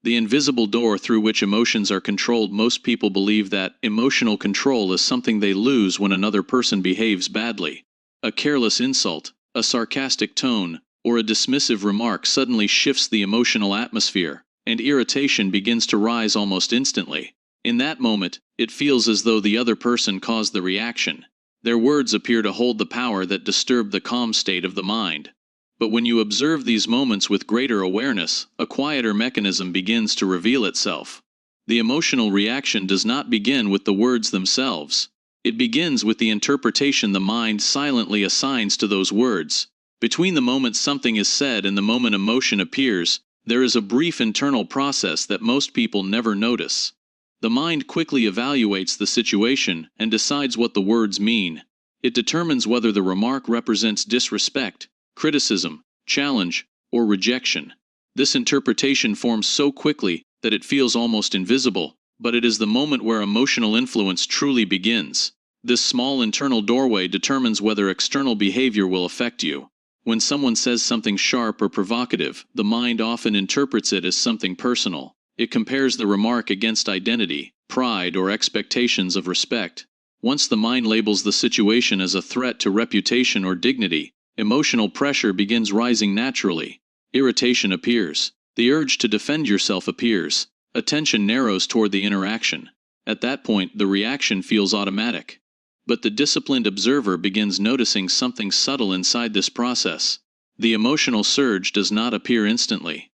The invisible door through which emotions are controlled. Most people believe that emotional control is something they lose when another person behaves badly. A careless insult, a sarcastic tone, or a dismissive remark suddenly shifts the emotional atmosphere, and irritation begins to rise almost instantly. In that moment, it feels as though the other person caused the reaction. Their words appear to hold the power that disturbed the calm state of the mind. But when you observe these moments with greater awareness, a quieter mechanism begins to reveal itself. The emotional reaction does not begin with the words themselves. It begins with the interpretation the mind silently assigns to those words. Between the moment something is said and the moment emotion appears, there is a brief internal process that most people never notice. The mind quickly evaluates the situation and decides what the words mean. It determines whether the remark represents disrespect, criticism, challenge, or rejection. This interpretation forms so quickly that it feels almost invisible, but it is the moment where emotional influence truly begins. This small internal doorway determines whether external behavior will affect you. When someone says something sharp or provocative, the mind often interprets it as something personal. It compares the remark against identity, pride, or expectations of respect. Once the mind labels the situation as a threat to reputation or dignity, emotional pressure begins rising naturally. Irritation appears. The urge to defend yourself appears. Attention narrows toward the interaction. At that point, the reaction feels automatic. But the disciplined observer begins noticing something subtle inside this process. The emotional surge does not appear instantly.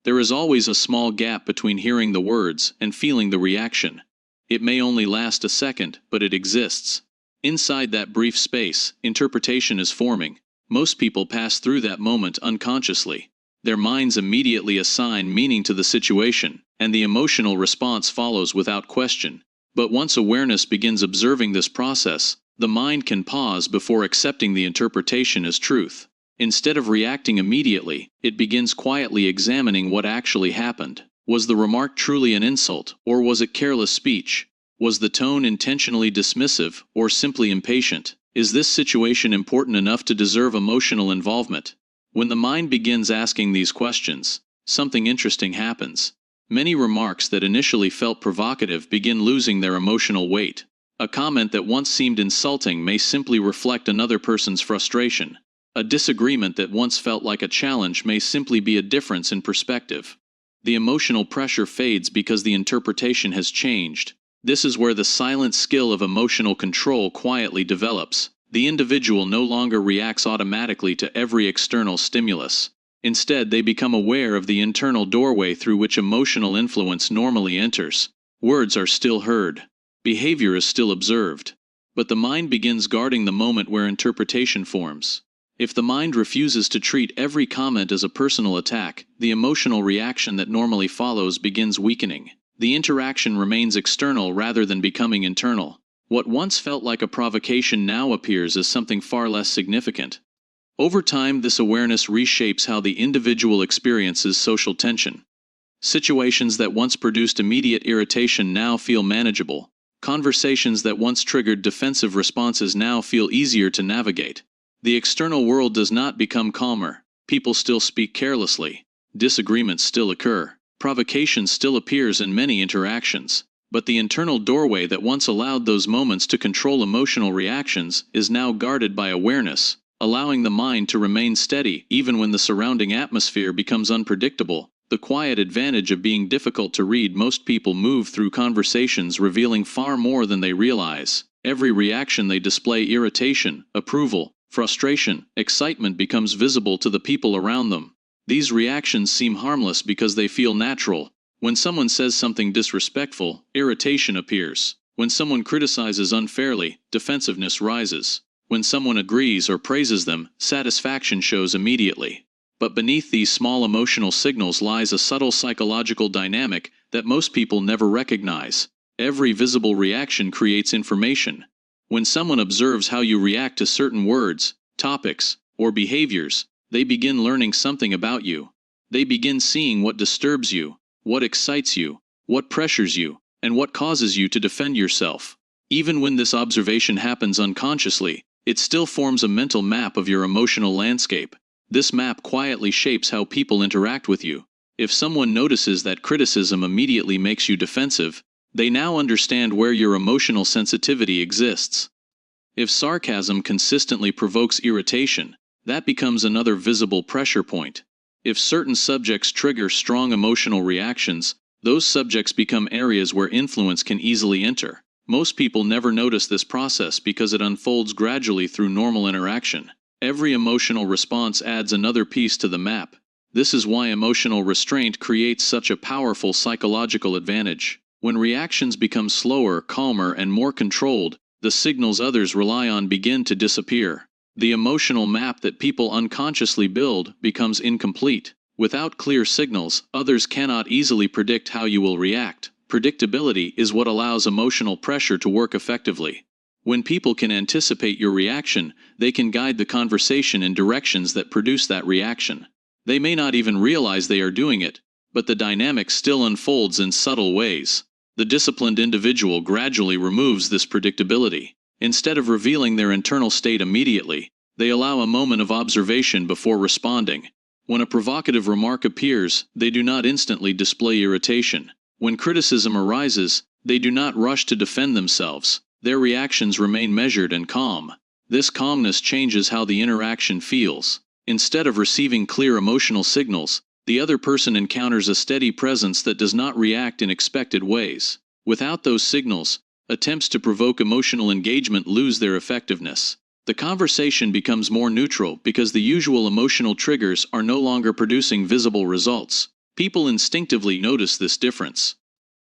There is always a small gap between hearing the words and feeling the reaction. It may only last a second, but it exists. Inside that brief space, interpretation is forming. Most people pass through that moment unconsciously. Their minds immediately assign meaning to the situation, and the emotional response follows without question. But once awareness begins observing this process, the mind can pause before accepting the interpretation as truth. Instead of reacting immediately, it begins quietly examining what actually happened. Was the remark truly an insult, or was it careless speech? Was the tone intentionally dismissive, or simply impatient? Is this situation important enough to deserve emotional involvement? When the mind begins asking these questions, something interesting happens. Many remarks that initially felt provocative begin losing their emotional weight. A comment that once seemed insulting may simply reflect another person's frustration. A disagreement that once felt like a challenge may simply be a difference in perspective. The emotional pressure fades because the interpretation has changed. This is where the silent skill of emotional control quietly develops. The individual no longer reacts automatically to every external stimulus. Instead, they become aware of the internal doorway through which emotional influence normally enters. Words are still heard. Behavior is still observed. But the mind begins guarding the moment where interpretation forms. If the mind refuses to treat every comment as a personal attack, the emotional reaction that normally follows begins weakening. The interaction remains external rather than becoming internal. What once felt like a provocation now appears as something far less significant. Over time, this awareness reshapes how the individual experiences social tension. Situations that once produced immediate irritation now feel manageable. Conversations that once triggered defensive responses now feel easier to navigate. The external world does not become calmer. People still speak carelessly. Disagreements still occur. Provocation still appears in many interactions. But the internal doorway that once allowed those moments to control emotional reactions is now guarded by awareness, allowing the mind to remain steady even when the surrounding atmosphere becomes unpredictable. The quiet advantage of being difficult to read. Most people move through conversations revealing far more than they realize. Every reaction they display, irritation, approval, frustration, excitement, becomes visible to the people around them. These reactions seem harmless because they feel natural. When someone says something disrespectful, irritation appears. When someone criticizes unfairly, defensiveness rises. When someone agrees or praises them, satisfaction shows immediately. But beneath these small emotional signals lies a subtle psychological dynamic that most people never recognize. Every visible reaction creates information. When someone observes how you react to certain words, topics, or behaviors, they begin learning something about you. They begin seeing what disturbs you, what excites you, what pressures you, and what causes you to defend yourself. Even when this observation happens unconsciously, it still forms a mental map of your emotional landscape. This map quietly shapes how people interact with you. If someone notices that criticism immediately makes you defensive, they now understand where your emotional sensitivity exists. If sarcasm consistently provokes irritation, that becomes another visible pressure point. If certain subjects trigger strong emotional reactions, those subjects become areas where influence can easily enter. Most people never notice this process because it unfolds gradually through normal interaction. Every emotional response adds another piece to the map. This is why emotional restraint creates such a powerful psychological advantage. When reactions become slower, calmer, and more controlled, the signals others rely on begin to disappear. The emotional map that people unconsciously build becomes incomplete. Without clear signals, others cannot easily predict how you will react. Predictability is what allows emotional pressure to work effectively. When people can anticipate your reaction, they can guide the conversation in directions that produce that reaction. They may not even realize they are doing it, but the dynamic still unfolds in subtle ways. The disciplined individual gradually removes this predictability. Instead of revealing their internal state immediately, they allow a moment of observation before responding. When a provocative remark appears, they do not instantly display irritation. When criticism arises, they do not rush to defend themselves. Their reactions remain measured and calm. This calmness changes how the interaction feels. Instead of receiving clear emotional signals, the other person encounters a steady presence that does not react in expected ways. Without those signals, attempts to provoke emotional engagement lose their effectiveness. The conversation becomes more neutral because the usual emotional triggers are no longer producing visible results. People instinctively notice this difference.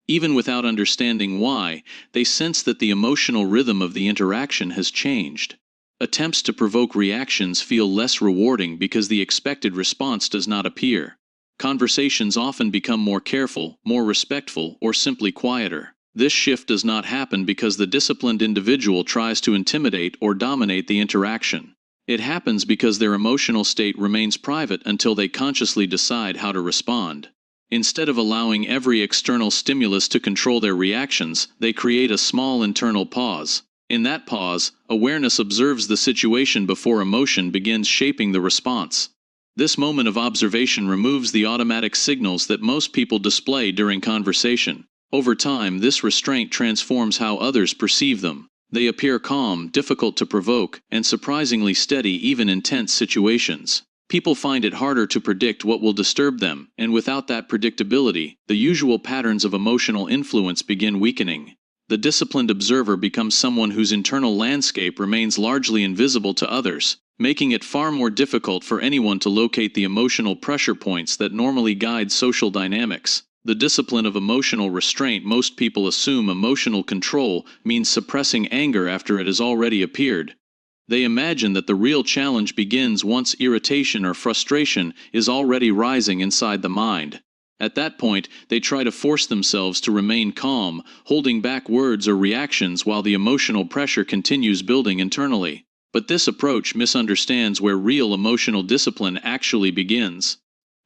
Even without understanding why, they sense that the emotional rhythm of the interaction has changed. Attempts to provoke reactions feel less rewarding because the expected response does not appear. Conversations often become more careful, more respectful, or simply quieter. This shift does not happen because the disciplined individual tries to intimidate or dominate the interaction. It happens because their emotional state remains private until they consciously decide how to respond. Instead of allowing every external stimulus to control their reactions, they create a small internal pause. In that pause, awareness observes the situation before emotion begins shaping the response. This moment of observation removes the automatic signals that most people display during conversation. Over time, this restraint transforms how others perceive them. They appear calm, difficult to provoke, and surprisingly steady even in tense situations. People find it harder to predict what will disturb them, and without that predictability, the usual patterns of emotional influence begin weakening. The disciplined observer becomes someone whose internal landscape remains largely invisible to others, making it far more difficult for anyone to locate the emotional pressure points that normally guide social dynamics. The discipline of emotional restraint. Most people assume emotional control means suppressing anger after it has already appeared. They imagine that the real challenge begins once irritation or frustration is already rising inside the mind. At that point, they try to force themselves to remain calm, holding back words or reactions while the emotional pressure continues building internally. But this approach misunderstands where real emotional discipline actually begins.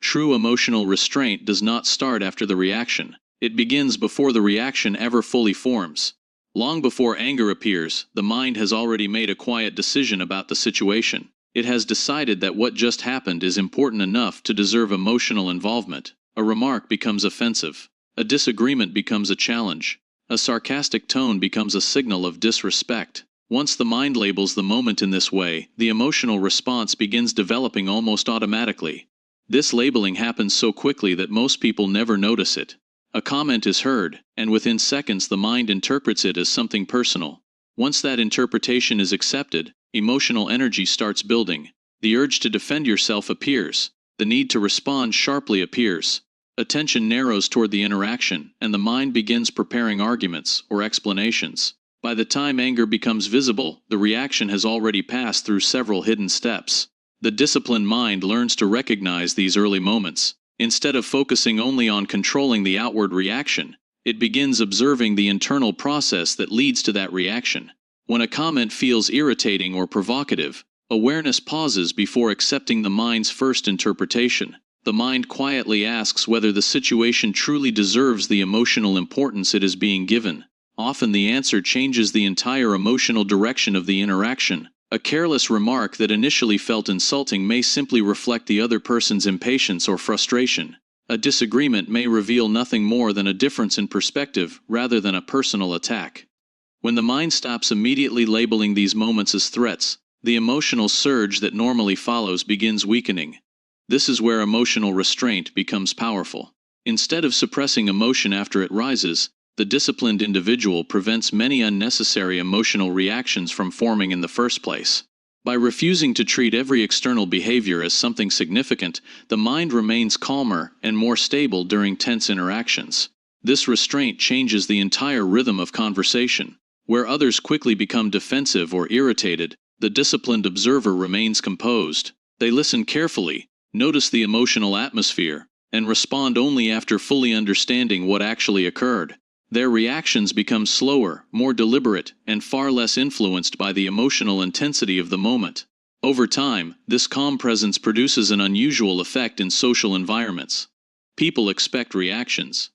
True emotional restraint does not start after the reaction. It begins before the reaction ever fully forms. Long before anger appears, the mind has already made a quiet decision about the situation. It has decided that what just happened is important enough to deserve emotional involvement. A remark becomes offensive. A disagreement becomes a challenge. A sarcastic tone becomes a signal of disrespect. Once the mind labels the moment in this way, the emotional response begins developing almost automatically. This labeling happens so quickly that most people never notice it. A comment is heard, and within seconds the mind interprets it as something personal. Once that interpretation is accepted, emotional energy starts building. The urge to defend yourself appears. The need to respond sharply appears. Attention narrows toward the interaction, and the mind begins preparing arguments or explanations. By the time anger becomes visible, the reaction has already passed through several hidden steps. The disciplined mind learns to recognize these early moments. Instead of focusing only on controlling the outward reaction, it begins observing the internal process that leads to that reaction. When a comment feels irritating or provocative, awareness pauses before accepting the mind's first interpretation. The mind quietly asks whether the situation truly deserves the emotional importance it is being given. Often the answer changes the entire emotional direction of the interaction. A careless remark that initially felt insulting may simply reflect the other person's impatience or frustration. A disagreement may reveal nothing more than a difference in perspective rather than a personal attack. When the mind stops immediately labeling these moments as threats, the emotional surge that normally follows begins weakening. This is where emotional restraint becomes powerful. Instead of suppressing emotion after it rises, the disciplined individual prevents many unnecessary emotional reactions from forming in the first place. By refusing to treat every external behavior as something significant, the mind remains calmer and more stable during tense interactions. This restraint changes the entire rhythm of conversation. Where others quickly become defensive or irritated, the disciplined observer remains composed. They listen carefully, notice the emotional atmosphere, and respond only after fully understanding what actually occurred. Their reactions become slower, more deliberate, and far less influenced by the emotional intensity of the moment. Over time, this calm presence produces an unusual effect in social environments. People expect reactions.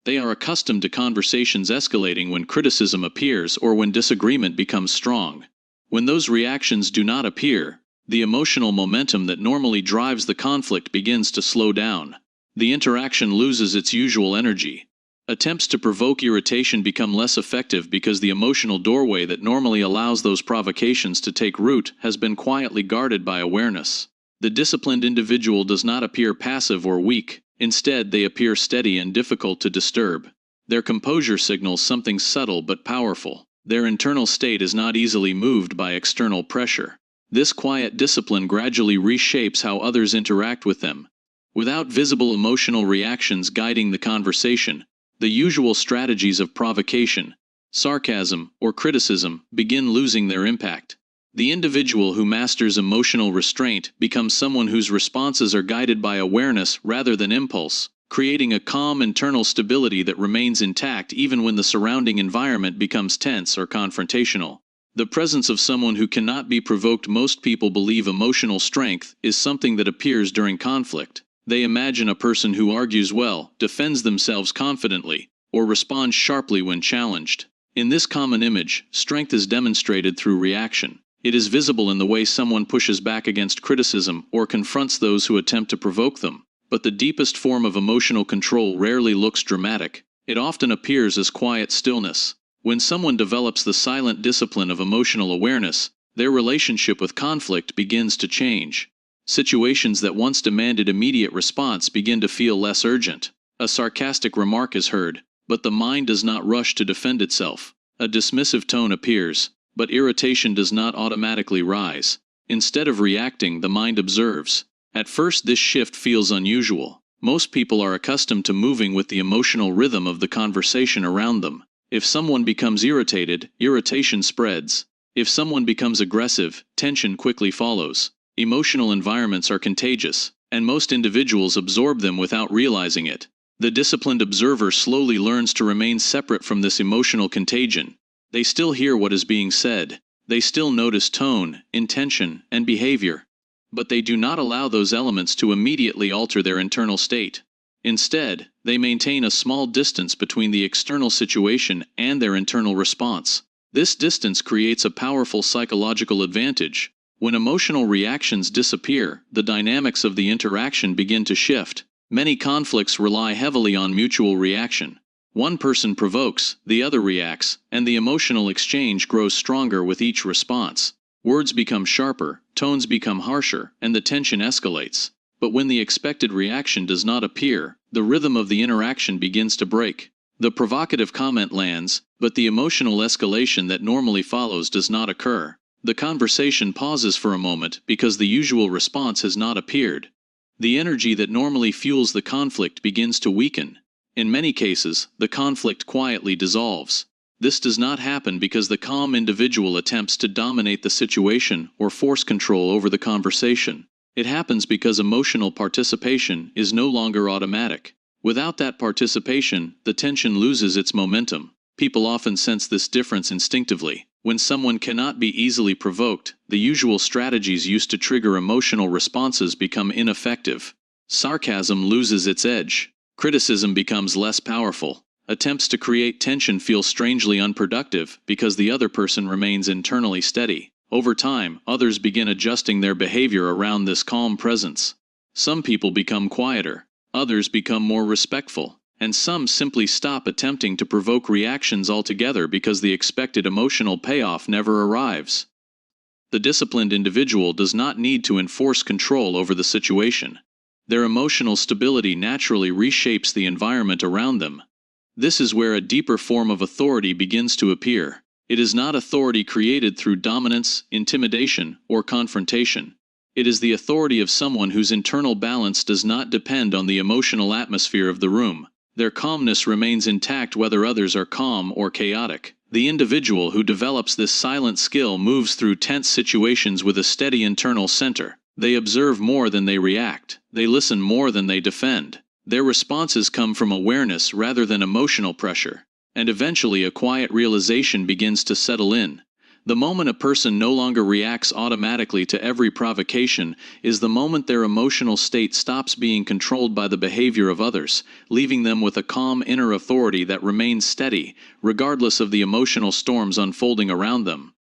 They are accustomed to conversations escalating when criticism appears or when disagreement becomes strong. When those reactions do not appear, the emotional momentum that normally drives the conflict begins to slow down. The interaction loses its usual energy. Attempts to provoke irritation become less effective because the emotional doorway that normally allows those provocations to take root has been quietly guarded by awareness. The disciplined individual does not appear passive or weak, instead they appear steady and difficult to disturb. Their composure signals something subtle but powerful. Their internal state is not easily moved by external pressure. This quiet discipline gradually reshapes how others interact with them. Without visible emotional reactions guiding the conversation, the usual strategies of provocation, sarcasm, or criticism begin losing their impact. The individual who masters emotional restraint becomes someone whose responses are guided by awareness rather than impulse, creating a calm internal stability that remains intact even when the surrounding environment becomes tense or confrontational. The presence of someone who cannot be provoked. Most people believe emotional strength is something that appears during conflict. They imagine a person who argues well, defends themselves confidently, or responds sharply when challenged. In this common image, strength is demonstrated through reaction. It is visible in the way someone pushes back against criticism or confronts those who attempt to provoke them. But the deepest form of emotional control rarely looks dramatic. It often appears as quiet stillness. When someone develops the silent discipline of emotional awareness, their relationship with conflict begins to change. Situations that once demanded immediate response begin to feel less urgent. A sarcastic remark is heard, but the mind does not rush to defend itself. A dismissive tone appears, but irritation does not automatically rise. Instead of reacting, the mind observes. At first, this shift feels unusual. Most people are accustomed to moving with the emotional rhythm of the conversation around them. If someone becomes irritated, irritation spreads. If someone becomes aggressive, tension quickly follows. Emotional environments are contagious, and most individuals absorb them without realizing it. The disciplined observer slowly learns to remain separate from this emotional contagion. They still hear what is being said. They still notice tone, intention, and behavior. But they do not allow those elements to immediately alter their internal state. Instead, they maintain a small distance between the external situation and their internal response. This distance creates a powerful psychological advantage. When emotional reactions disappear, the dynamics of the interaction begin to shift. Many conflicts rely heavily on mutual reaction. One person provokes, the other reacts, and the emotional exchange grows stronger with each response. Words become sharper, tones become harsher, and the tension escalates. But when the expected reaction does not appear, the rhythm of the interaction begins to break. The provocative comment lands, but the emotional escalation that normally follows does not occur. The conversation pauses for a moment because the usual response has not appeared. The energy that normally fuels the conflict begins to weaken. In many cases, the conflict quietly dissolves. This does not happen because the calm individual attempts to dominate the situation or force control over the conversation. It happens because emotional participation is no longer automatic. Without that participation, the tension loses its momentum. People often sense this difference instinctively. When someone cannot be easily provoked, the usual strategies used to trigger emotional responses become ineffective. Sarcasm loses its edge. Criticism becomes less powerful. Attempts to create tension feel strangely unproductive because the other person remains internally steady. Over time, others begin adjusting their behavior around this calm presence. Some people become quieter. others become more respectful, and some simply stop attempting to provoke reactions altogether because the expected emotional payoff never arrives. The disciplined individual does not need to enforce control over the situation. Their emotional stability naturally reshapes the environment around them. This is where a deeper form of authority begins to appear. It is not authority created through dominance, intimidation, or confrontation. It is the authority of someone whose internal balance does not depend on the emotional atmosphere of the room. Their calmness remains intact whether others are calm or chaotic. The individual who develops this silent skill moves through tense situations with a steady internal center. They observe more than they react. They listen more than they defend. Their responses come from awareness rather than emotional pressure. And eventually a quiet realization begins to settle in. The moment a person no longer reacts automatically to every provocation is the moment their emotional state stops being controlled by the behavior of others, leaving them with a calm inner authority that remains steady, regardless of the emotional storms unfolding around them.